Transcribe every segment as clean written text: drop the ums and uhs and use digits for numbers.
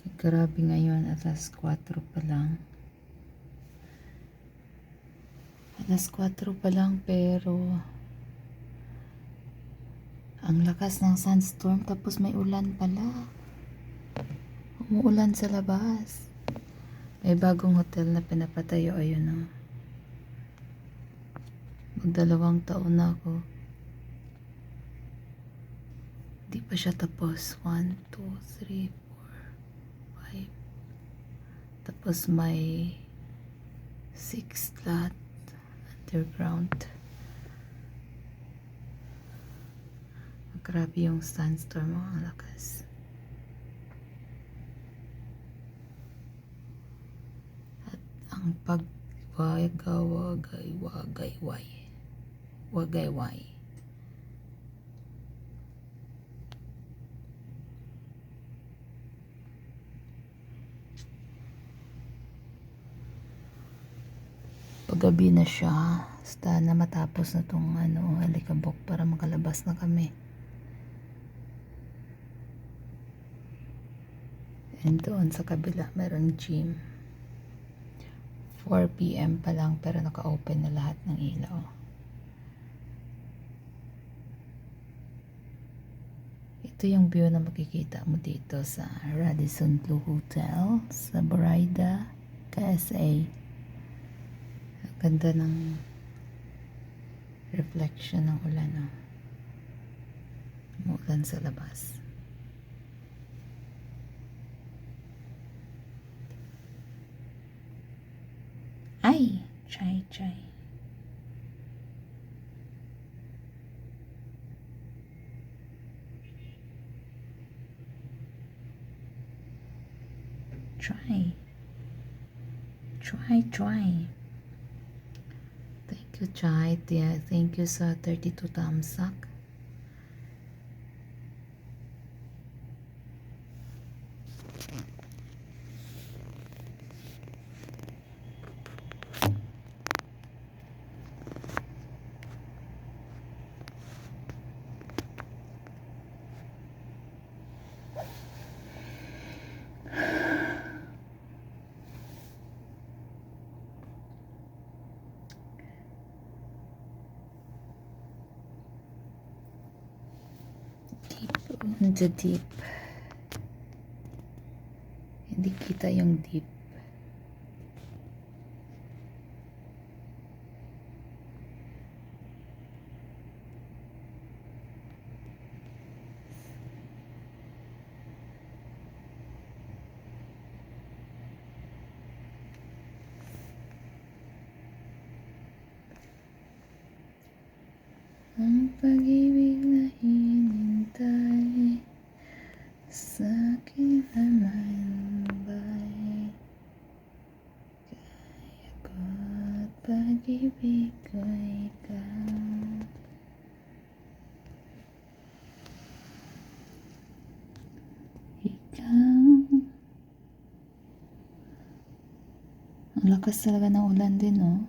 Grabe ngayon, alas 4 pa lang. Alas 4 pa lang pero ang lakas ng sunstorm tapos may ulan pala. Umuulan sa labas. May bagong hotel na pinapatayo, ayun o. Magdalawang taon na ako. Di pa siya tapos. 1, 2, 3, 4, 5. Tapos may 6 lot underground. Grabe yung sandstorm, ang lakas. At ang wagayway. Paggabi na siya, sana matapos na tong alikabok para makalabas na kami. And doon sa kabila meron gym. 4 PM pa lang pero naka-open na lahat ng ilaw. Ito yung view na makikita mo dito sa Radisson Blu Hotel sa Burayda, KSA. Ang ganda ng reflection ng ulan. Umuulan sa labas. Ay! Chai. Try. Thank you, Chai. Thank you sa 32 thumbs up. On the deep. Hindi kita yung deep. Ang pag-ibig na hinintay sa akin naman ba'y kaya ko at pag-ibig ko ikaw. Ang lakas talaga ng ulan din, oh.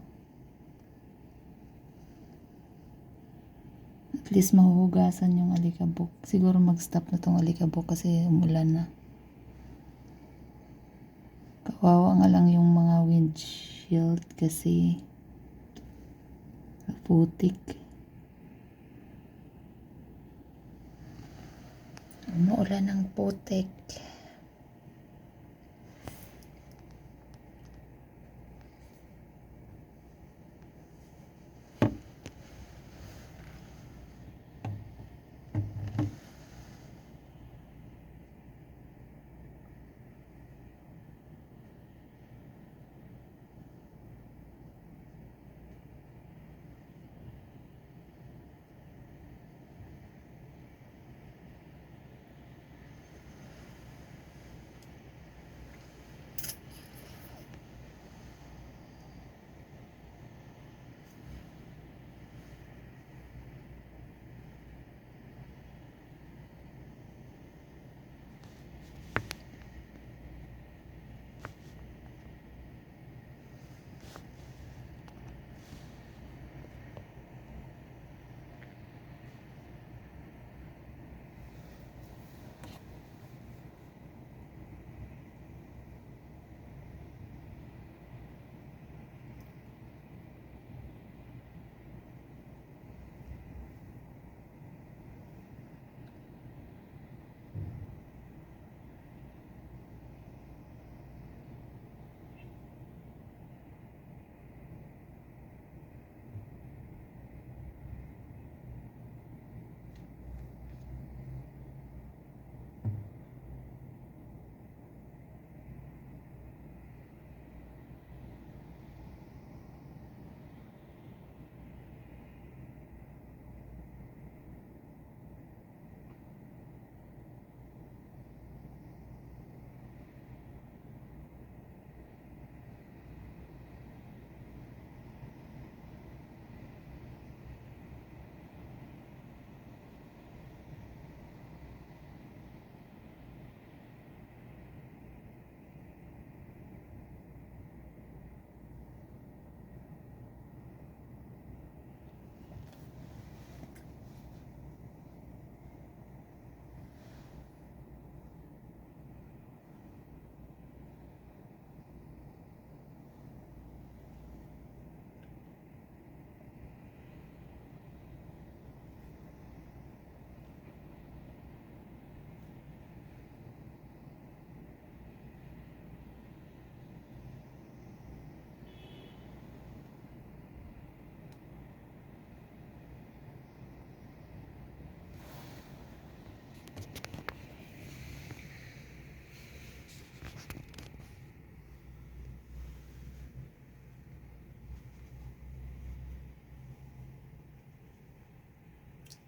At least mahuhugasan yung alikabok. Siguro mag-stop na tong alikabok kasi umulan na. Kawawa nga lang yung mga windshield kasi putik. Umuulan ng putik.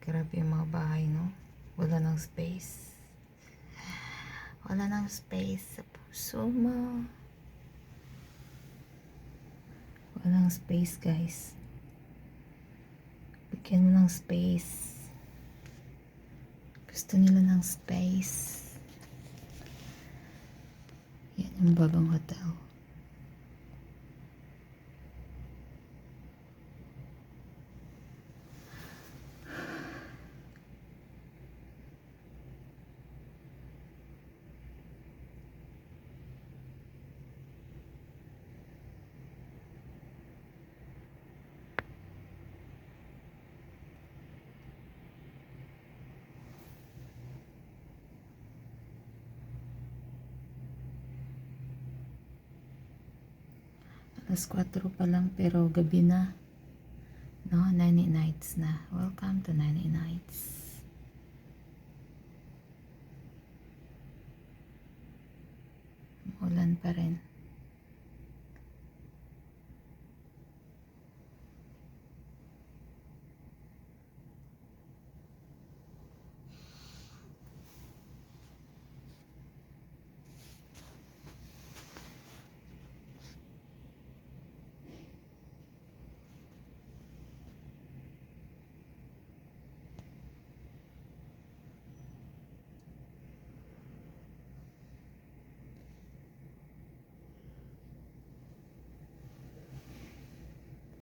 Grabe yung mga bahay, no? Wala ng space. Wala ng space sa puso mo. Walang space, guys. Bigyan mo ng space. Gusto nila ng space. Yan yung bagong hotel. Alas 4 pa lang pero gabi na. No, 90 nights na. Welcome to 90 nights. Ulan pa rin.